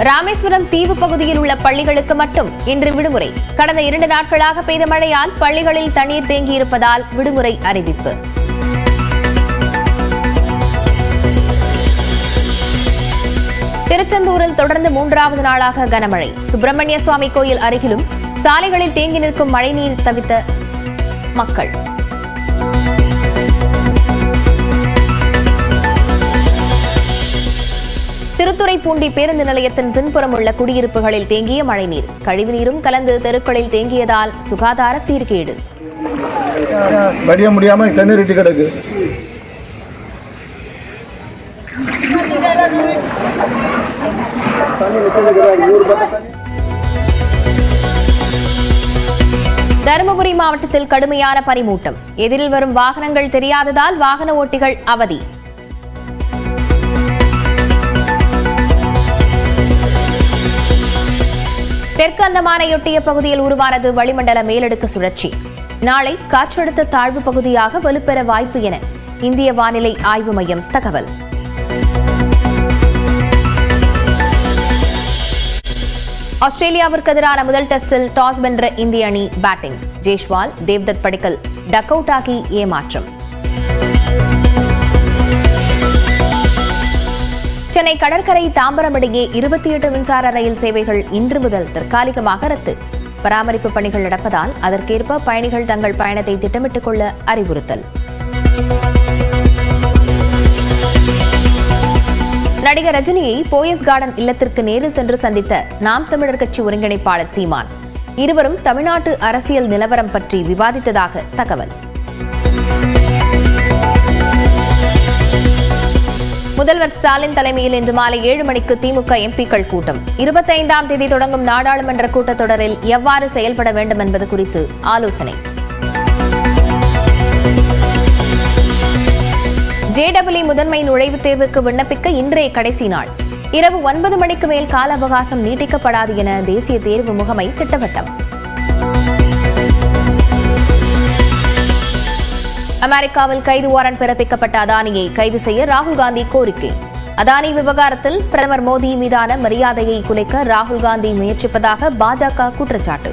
ராமேஸ்வரம் தீவு பகுதியில் உள்ள பள்ளிகளுக்கு மட்டும் இன்று விடுமுறை. கடந்த 2 நாட்களாக பெய்த மழையால் பள்ளிகளில் தண்ணீர் தேங்கியிருப்பதால் விடுமுறை அறிவிப்பு. திருச்செந்தூரில் தொடர்ந்து 3வது நாளாக கனமழை. சுப்பிரமணிய சுவாமி கோயில் அருகிலும் சாலைகளில் தேங்கி நிற்கும் மழைநீர் தவித்த மக்கள். திருத்துறைப்பூண்டி பேருந்து நிலையத்தின் பின்புறம் உள்ள குடியிருப்புகளில் தேங்கிய மழைநீர் கழிவுநீரும் கலந்து தெருக்களில் தேங்கியதால் சுகாதார சீர்கேடு. வடிய முடியாம தண்ணீர் இட்டு கிடக்கு. தருமபுரி மாவட்டத்தில் கடுமையான பனிமூட்டம். எதிரில் வரும் வாகனங்கள் தெரியாததால் வாகன ஓட்டிகள் அவதி. தெற்கு அந்தமானையொட்டிய பகுதியில் உருவானது வளிமண்டல மேலடுக்கு சுழற்சி. நாளை காற்றழுத்த தாழ்வு பகுதியாக வலுப்பெற வாய்ப்பு என இந்திய வானிலை ஆய்வு மையம் தகவல். ஆஸ்திரேலியாவிற்கு எதிரான முதல் டெஸ்டில் டாஸ் வென்ற இந்திய அணி batting. Jaiswal, Devdutt Padikkal duck out ஆகி ஏமாற்றம். சென்னை கடற்கரை தாம்பரம் இடையே 28 மின்சார ரயில் சேவைகள் இன்று முதல் தற்காலிகமாக ரத்து. பராமரிப்பு பணிகள் நடப்பதால் அதற்கேற்ப பயணிகள் தங்கள் பயணத்தை திட்டமிட்டுக் கொள்ள அறிவுறுத்தல். நடிகர் ரஜினியை போயஸ் கார்டன் இல்லத்திற்கு நேரில் சென்று சந்தித்த நாம் தமிழர் கட்சி ஒருங்கிணைப்பாளர் சீமான். இருவரும் தமிழ்நாட்டு அரசியல் நிலவரம் பற்றி விவாதித்ததாக தகவல். முதல்வர் ஸ்டாலின் தலைமையில் இன்று மாலை 7 மணிக்கு திமுக எம்பிக்கள் கூட்டம். 25ஆம் தேதி தொடங்கும் நாடாளுமன்ற கூட்டத்தொடரில் எவ்வாறு செயல்பட வேண்டும் என்பது குறித்து ஆலோசனை. JEE முதன்மை நுழைவுத் தேர்வுக்கு விண்ணப்பிக்க இன்றைய கடைசி நாள். இரவு 9 மணிக்கு மேல் கால அவகாசம் நீட்டிக்கப்படாது என தேசிய தேர்வு முகமை திட்டவட்டம். அமெரிக்காவில் கைது வாரண்ட் பிறப்பிக்கப்பட்ட அதானியை கைது செய்ய ராகுல் காந்தி கோரிக்கை. அதானி விவகாரத்தில் பிரதமர் மோடி மீதான மரியாதையை குலைக்க ராகுல் காந்தி முயற்சிப்பதாக பாஜக குற்றச்சாட்டு.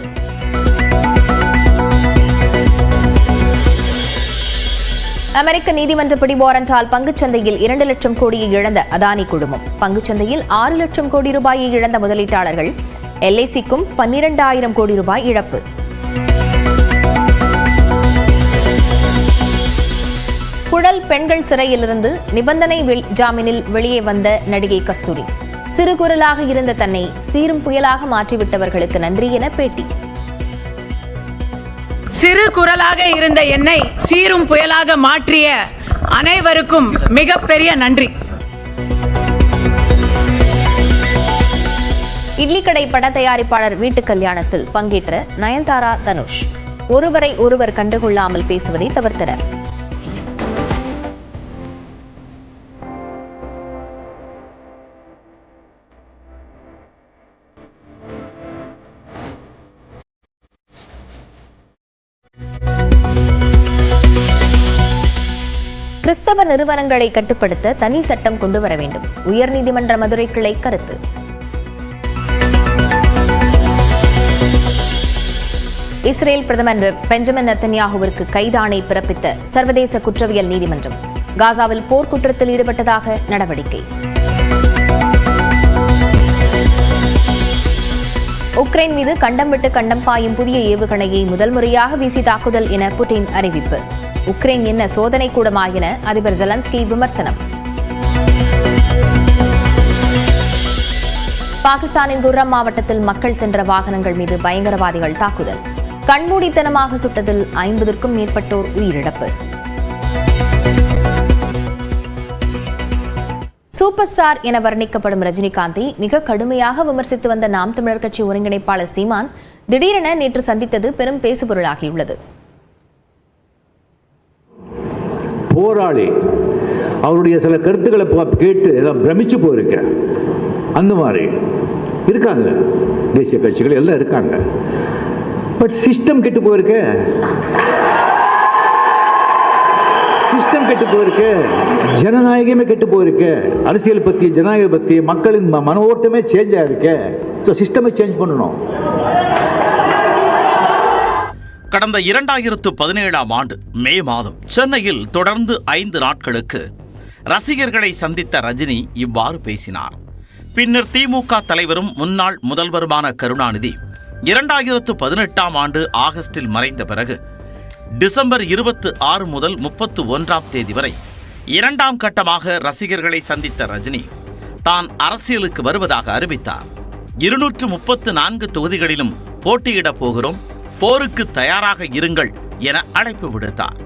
அமெரிக்க நீதிமன்ற பிடி வாரண்டால் பங்குச்சந்தையில் 2 லட்சம் கோடியை இழந்த அதானி குழுமம். பங்குச்சந்தையில் 6 லட்சம் கோடி ரூபாயை இழந்த முதலீட்டாளர்கள். LICக்கும் 12,000 கோடி ரூபாய் இழப்பு. புழல் பெண்கள் சிறையிலிருந்து நிபந்தனை ஜாமீனில் வெளியே வந்த நடிகை கஸ்தூரி. சிறு குரலாக இருந்த தன்னை சீரும் புயலாக மாற்றிவிட்டவர்களுக்கு நன்றி என பேட்டி. சிறு குரலாக இருந்த என்னை சீரும் புயலாக மாற்றிய அனைவருக்கும் மிகப்பெரிய நன்றி. இட்லி கடை பட தயாரிப்பாளர் வீட்டு கல்யாணத்தில் பங்கேற்ற நயன்தாரா, தனுஷ் ஒருவரை ஒருவர் கண்டுகொள்ளாமல் பேசுவதை தவிர்த்தனர். கிறிஸ்தவ நிறுவனங்களை கட்டுப்படுத்த தனி சட்டம் கொண்டு வர வேண்டும். உயர்நீதிமன்ற மதுரை கிளை கருத்து. இஸ்ரேல் பிரதமர் பெஞ்சமின் நெத்தன்யாகுவிற்கு கைதாணை பிறப்பித்த சர்வதேச குற்றவியல் நீதிமன்றம். காசாவில் போர்க்குற்றத்தில் ஈடுபட்டதாக நடவடிக்கை. உக்ரைன் மீது கண்டம் விட்டு கண்டம் பாயும் புதிய ஏவுகணையை முதல் முறையாக வீசி தாக்குதல் என புட்டின் அறிவிப்பு. உக்ரைன் என்ன சோதனை கூடமா என அதிபர் ஜெலன்ஸ்கி விமர்சனம். பாகிஸ்தானின் குர்ரம் மாவட்டத்தில் மக்கள் சென்ற வாகனங்கள் மீது பயங்கரவாதிகள் தாக்குதல். கண்மூடித்தனமாக சுட்டதில் 50க்கும் மேற்பட்டோர் உயிரிழப்பு. சூப்பர் ஸ்டார் என வர்ணிக்கப்படும் ரஜினிகாந்தை மிக கடுமையாக விமர்சித்து வந்த நாம் தமிழர் கட்சி ஒருங்கிணைப்பாளர் சீமான் திடீரென நேற்று சந்தித்தது பெரும் பேசுபொருளாகியுள்ளது. போராளி அவருடைய சில கருத்துக்களை கேட்டு பிரமிச்சு போயிருக்கேன். அந்த மாதிரி இருக்காங்க தேசிய கட்சிகள் எல்லாம் இருக்காங்க. பட் சிஸ்டம் கெட்டு போயிருக்க. சிஸ்டம் கெட்டு போயிருக்கு, ஜனநாயகமே கெட்டு போயிருக்கு. அரசியல் பத்தி, ஜனநாயக பத்தி மக்களின் மன ஓட்டமே சேஞ்ச் ஆயிருக்கு. ஸோ சிஸ்டமை சேஞ்ச் பண்ணணும். கடந்த 2017ஆம் ஆண்டு மே மாதம் சென்னையில் தொடர்ந்து 5 நாட்களுக்கு ரசிகர்களை சந்தித்த ரஜினி இவ்வாறு பேசினார். பின்னர் திமுக தலைவரும் முன்னாள் முதல்வருமான கருணாநிதி 2018ஆம் ஆண்டு ஆகஸ்டில் மறைந்த பிறகு டிசம்பர் 26 முதல் 31ஆம் தேதி வரை 2ஆம் கட்டமாக ரசிகர்களை சந்தித்த ரஜினி தான் அரசியலுக்கு வருவதாக அறிவித்தார். 234 தொகுதிகளிலும் போட்டியிடப் போகிறோம், போருக்கு தயாராக இருங்கள் என அழைப்பு விடுத்தார்.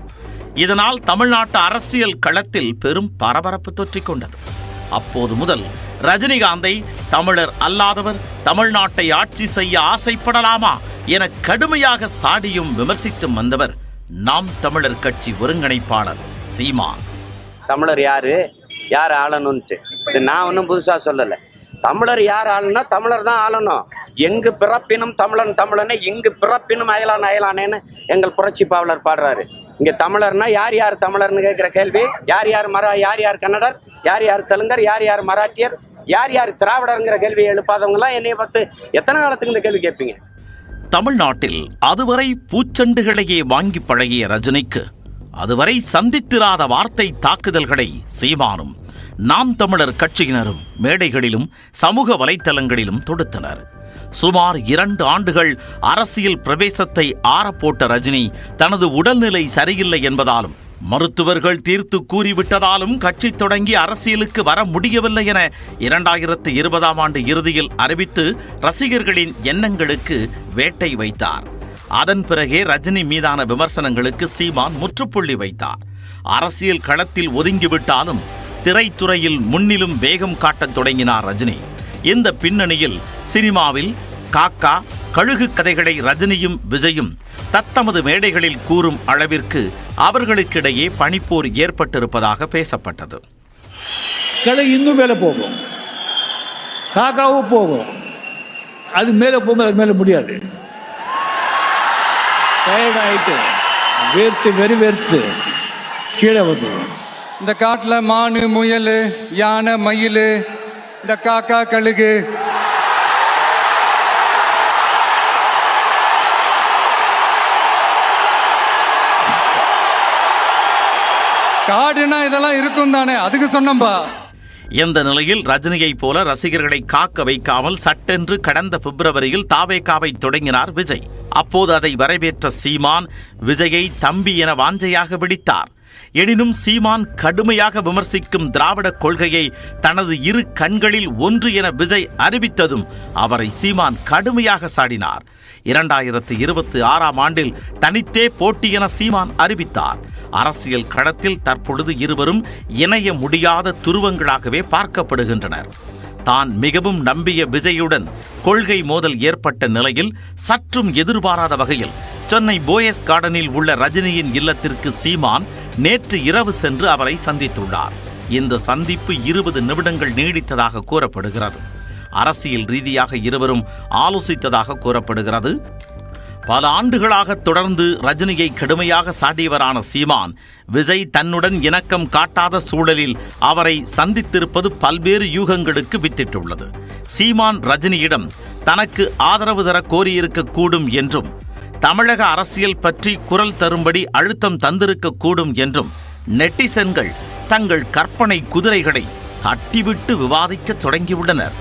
இதனால் தமிழ்நாட்டு அரசியல் களத்தில் பெரும் பரபரப்பு தொற்றிக் கொண்டது. அப்போது முதல் ரஜினிகாந்தை தமிழர் அல்லாதவர், தமிழ்நாட்டை ஆட்சி செய்ய ஆசைப்படலாமா என கடுமையாக சாடியும் விமர்சித்தும் வந்தவர் நாம் தமிழர் கட்சி ஒருங்கிணைப்பாளர் சீமான். தமிழர் யார் ஆளணும்ட்டு இது நான் ஒன்றும் புதுசாக சொல்லலை. தமிழர் யார் ஆளணும்? தமிழர் தான் ஆளணும். எங்கு பிறப்பினும் தமிழனை எங்கு பிறப்பினும் அயலானேன்னு எங்கள் புரட்சி பாவலர் பாடுறாரு. இங்கே தமிழர்னா யார் தமிழர்னு கேட்குற கேள்வி, யார் கன்னடர், யார் தெலுங்கர், யார் மராட்டியர், யார் திராவிடருங்கிற கேள்வியை எழுப்பாதவங்களாம் என்னைய பார்த்து எத்தனை காலத்துக்கு இந்த கேள்வி கேட்பீங்க? தமிழ்நாட்டில் அதுவரை பூச்செண்டுகளையே வாங்கி பழகிய ரஜினிக்கு அதுவரை சந்தித்திராத வார்த்தை தாக்குதல்களை சீமானும் நாம் தமிழர் கட்சியினரும் மேடைகளிலும் சமூக வலைத்தளங்களிலும் தொடுத்தனர். சுமார் 2 ஆண்டுகள் அரசியல் பிரவேசத்தை ஆறப்போட்ட ரஜினி தனது உடல்நிலை சரியில்லை என்பதாலும் மருத்துவர்கள் தீர்த்து கூறிவிட்டதாலும் கட்சி தொடங்கி அரசியலுக்கு வர முடியவில்லை என 2020ஆம் ஆண்டு இறுதியில் அறிவித்து ரசிகர்களின் எண்ணங்களுக்கு வேட்டை வைத்தார். அதன் பிறகே ரஜினி மீதான விமர்சனங்களுக்கு சீமான் முற்றுப்புள்ளி வைத்தார். அரசியல் களத்தில் ஒதுங்கிவிட்டாலும் திரைத்துறையில் முன்னிலும் வேகம் காட்டத் தொடங்கினார் ரஜினி. இந்த பின்னணியில் சினிமாவில் காக்கா கழுகு கதைகளை ரஜினியும் விஜயும் தத்தமது மேடைகளில் கூறும் அளவிற்கு அவர்களுக்கிடையே பனிப்போர் ஏற்பட்டிருப்பதாக பேசப்பட்டது. கழுகு இன்னும் மேலே போகும், காக்காவும் போகும். அது மேலே போகும்போது அது மேலே முடியாது. டயர்டாயிட்டு வெறுத்து கீழே வந்துடும். இந்த காட்டில் மானு, முயல், யானை, மயில், இந்த காக்கா, கழுகு காடுனா இதெல்லாம் இருக்கும் தானே, அதுக்கு சொன்னம்பா. இந்த நிலையில் ரஜினியைப் போல ரசிகர்களை காக்க வைக்காமல் சட்டென்று கடந்த பிப்ரவரியில் தாவேகாவை தொடங்கினார் விஜய். அப்போது அதை வரவேற்ற சீமான் விஜயை தம்பி என வாஞ்சையாக விடித்தார். எனினும் சீமான் கடுமையாக விமர்சிக்கும் திராவிட கொள்கையை தனது 2 கண்களில் ஒன்று என விஜய் அறிவித்ததும் அவரை சீமான் கடுமையாக சாடினார். 2026ஆம் ஆண்டில் தனித்தே போட்டி என சீமான் அறிவித்தார். அரசியல் களத்தில் தற்பொழுது இருவரும் இணைய முடியாத துருவங்களாகவே பார்க்கப்படுகின்றனர். தான் மிகவும் நம்பிய விஜயுடன் கொள்கை மோதல் ஏற்பட்ட நிலையில் சற்றும் எதிர்பாராத வகையில் சென்னை போயஸ் கார்டனில் உள்ள ரஜினியின் இல்லத்திற்கு சீமான் நேற்று இரவு சென்று அவரை சந்தித்துள்ளார். இந்த சந்திப்பு 20 நிமிடங்கள் நீடித்ததாக கூறப்படுகிறது. அரசியல் ரீதியாக இருவரும் ஆலோசித்ததாக கூறப்படுகிறது. பல ஆண்டுகளாக தொடர்ந்து ரஜினியை கடுமையாக சாடியவரான சீமான் விஜய் தன்னுடன் இணக்கம் காட்டாத சூழலில் அவரை சந்தித்திருப்பது பல்வேறு யூகங்களுக்கு வித்திட்டுள்ளது. சீமான் ரஜினியிடம் தனக்கு ஆதரவு தர கோரியிருக்கக்கூடும் என்றும் தமிழக அரசியல் பற்றி குரல் தரும்படி அழுத்தம் தந்திருக்கக்கூடும் என்றும் நெட்டிசன்கள் தங்கள் கற்பனை குதிரைகளை தட்டிவிட்டு விவாதிக்க தொடங்கியுள்ளனர்.